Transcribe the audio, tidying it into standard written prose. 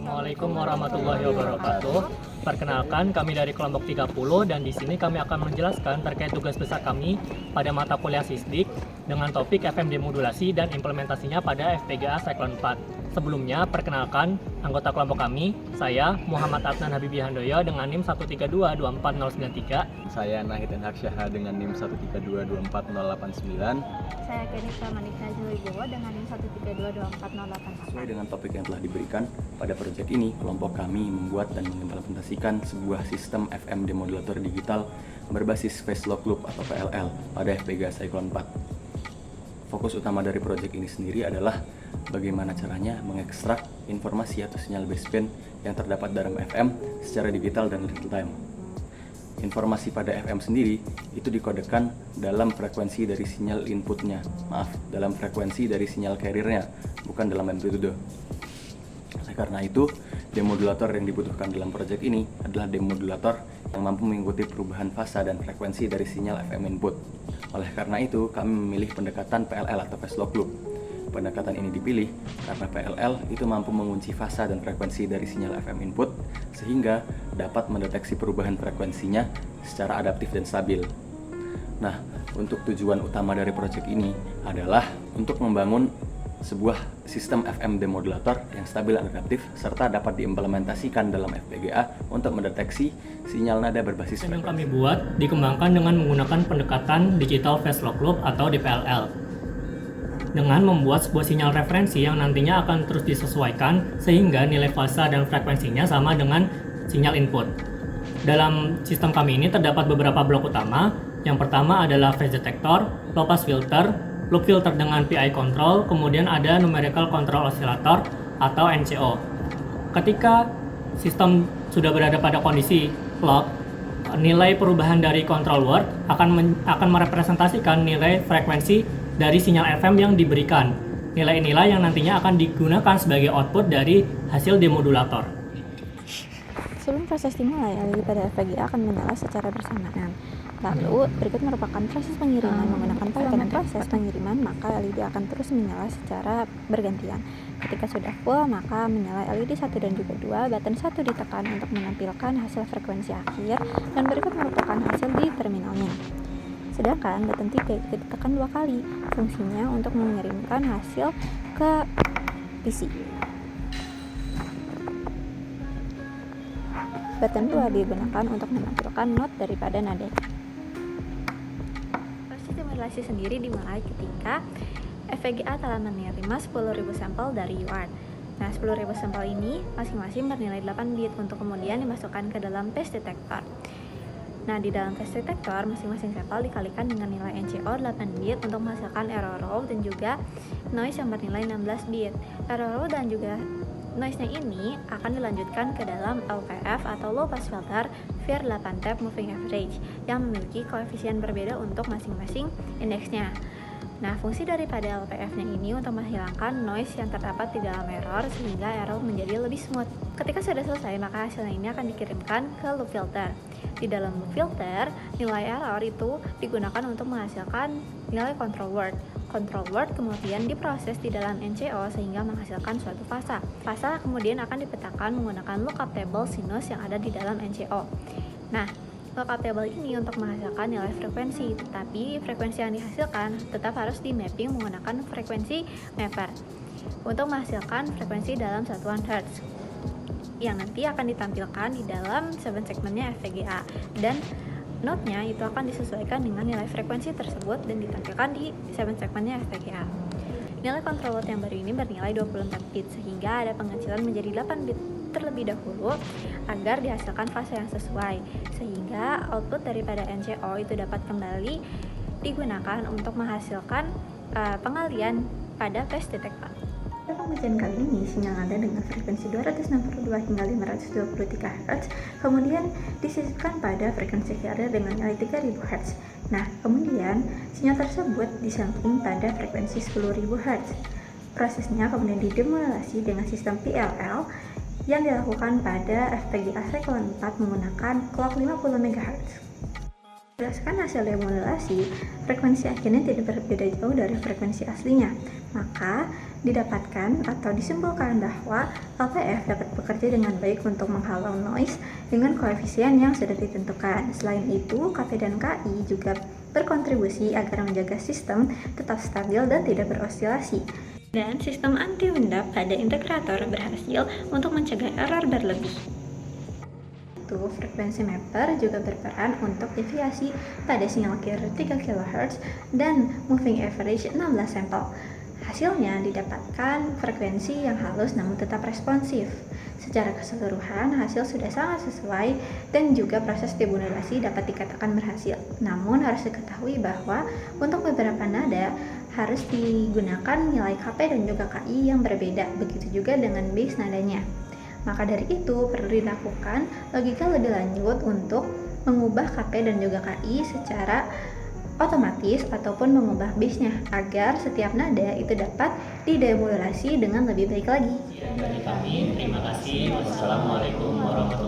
Assalamualaikum warahmatullahi wabarakatuh. Perkenalkan, kami dari kelompok 30 dan di sini kami akan menjelaskan terkait tugas besar kami pada mata kuliah Sisdik dengan topik FM demodulasi dan implementasinya pada FPGA Cyclone 4. Sebelumnya, perkenalkan anggota kelompok kami, saya Muhammad Adnan Habibi Handoyo dengan NIM 132249093. Saya Nahid Haksyaha dengan NIM 132248089. Saya Kenika Manika Julibowo dengan NIM 1322408. Sesuai dengan topik yang telah diberikan, pada proyek ini kelompok kami membuat dan mengimplementasikan sebuah sistem FM demodulator digital berbasis phase lock loop atau PLL pada FPGA Cyclone 4. Fokus utama dari proyek ini sendiri adalah bagaimana caranya mengekstrak informasi atau sinyal baseband yang terdapat dalam FM secara digital dan real time. Informasi pada FM sendiri itu dikodekan dalam frekuensi dari sinyal inputnya, dalam frekuensi dari sinyal carrier-nya, bukan dalam amplitude. Oleh karena itu, demodulator yang dibutuhkan dalam proyek ini adalah demodulator yang mampu mengikuti perubahan fasa dan frekuensi dari sinyal FM input. Oleh karena itu, kami memilih pendekatan PLL atau phase lock loop. Pendekatan ini dipilih karena PLL itu mampu mengunci fasa dan frekuensi dari sinyal FM input sehingga dapat mendeteksi perubahan frekuensinya secara adaptif dan stabil. Nah, untuk tujuan utama dari proyek ini adalah untuk membangun sebuah sistem FM demodulator yang stabil dan adaptif serta dapat diimplementasikan dalam FPGA untuk mendeteksi sinyal nada berbasis Sistem yang kami buat dikembangkan dengan menggunakan pendekatan digital phase lock loop atau DPLL. Dengan membuat sebuah sinyal referensi yang nantinya akan terus disesuaikan sehingga nilai fasa dan frekuensinya sama dengan sinyal input. Dalam sistem kami ini terdapat beberapa blok utama. Yang pertama adalah phase detector, low pass filter, loop filter dengan PI control, kemudian ada numerical control oscillator atau NCO. Ketika sistem sudah berada pada kondisi lock, nilai perubahan dari control word akan merepresentasikan nilai frekuensi dari sinyal FM yang diberikan. Nilai-nilai yang nantinya akan digunakan sebagai output dari hasil demodulator. Sebelum proses dimulai, LED pada FPGA akan menyala secara bersamaan. Lalu, berikut merupakan proses pengiriman menggunakan tekanan proses pengiriman, maka LED akan terus menyala secara bergantian. Ketika sudah full, maka menyala LED 1 dan juga 2, button 1 ditekan untuk menampilkan hasil frekuensi akhir, dan berikut merupakan hasil di terminalnya. Sedangkan button 3 itu ditekan 2 kali, fungsinya untuk mengirimkan hasil ke PC. Button 2 digunakan untuk menampilkan not daripada nada. Proses simulasi sendiri dimulai ketika FPGA telah menerima 10.000 sampel dari UART. Nah, 10.000 sampel ini masing-masing bernilai 8 bit untuk kemudian dimasukkan ke dalam phase detector. Nah, di dalam phase detector, masing-masing sampel dikalikan dengan nilai NCO 8 bit untuk menghasilkan error row dan juga noise yang bernilai 16 bit. Error row dan juga noise-nya ini akan dilanjutkan ke dalam LPF atau low pass filter via 8 tab moving average yang memiliki koefisien berbeda untuk masing-masing indeksnya. Nah, fungsi daripada LPF-nya ini untuk menghilangkan noise yang terdapat di dalam error sehingga error menjadi lebih smooth. Ketika sudah selesai, maka hasilnya ini akan dikirimkan ke loop filter. Di dalam loop filter, nilai error itu digunakan untuk menghasilkan nilai control word. Control word kemudian diproses di dalam NCO sehingga menghasilkan suatu fasa. Fasa kemudian akan dipetakan menggunakan lookup table sinus yang ada di dalam NCO. Nah, lookup table ini untuk menghasilkan nilai frekuensi, tetapi frekuensi yang dihasilkan tetap harus di mapping menggunakan frekuensi mapper untuk menghasilkan frekuensi dalam satuan Hertz yang nanti akan ditampilkan di dalam 7 segmennya FPGA, dan note-nya itu akan disesuaikan dengan nilai frekuensi tersebut dan ditampilkan di 7 segmennya FPGA. Nilai control word yang baru ini bernilai 24 bit sehingga ada pengecilan menjadi 8 bit terlebih dahulu agar dihasilkan fase yang sesuai, sehingga output daripada NCO itu dapat kembali digunakan untuk menghasilkan pengalian pada phase detector. Pada pengujian kali ini, sinyal nada dengan frekuensi 262 hingga 523 Hz kemudian disisipkan pada frekuensi carrier dengan nilai 3000 Hz. Nah, kemudian sinyal tersebut disampling pada frekuensi 10.000 Hz. Prosesnya kemudian didemodulasi dengan sistem PLL yang dilakukan pada FPGA Cyclone 4 menggunakan clock 50 MHz. Berdasarkan hasil demodulasi, frekuensi akhirnya tidak berbeda jauh dari frekuensi aslinya. Maka, Didapatkan atau disimpulkan bahwa LPF dapat bekerja dengan baik untuk menghalau noise dengan koefisien yang sudah ditentukan. Selain itu, KP dan KI juga berkontribusi agar menjaga sistem tetap stabil dan tidak berosilasi. Dan sistem anti-windap pada integrator berhasil untuk mencegah error berlebih. Frekuensi mapper juga berperan untuk deviasi pada sinyal carrier 3 kHz dan moving average 16 sampel. Hasilnya didapatkan frekuensi yang halus namun tetap responsif. Secara keseluruhan, hasil sudah sangat sesuai dan juga proses demodulasi dapat dikatakan berhasil. Namun harus diketahui bahwa untuk beberapa nada harus digunakan nilai KP dan juga KI yang berbeda, begitu juga dengan base nadanya. Maka dari itu perlu dilakukan logika lebih lanjut untuk mengubah KP dan juga KI secara otomatis ataupun mengubah base-nya agar setiap nada itu dapat didemodulasi dengan lebih baik lagi. Dari kami, terima kasih. Wassalamualaikum warahmatullahi wabarakatuh.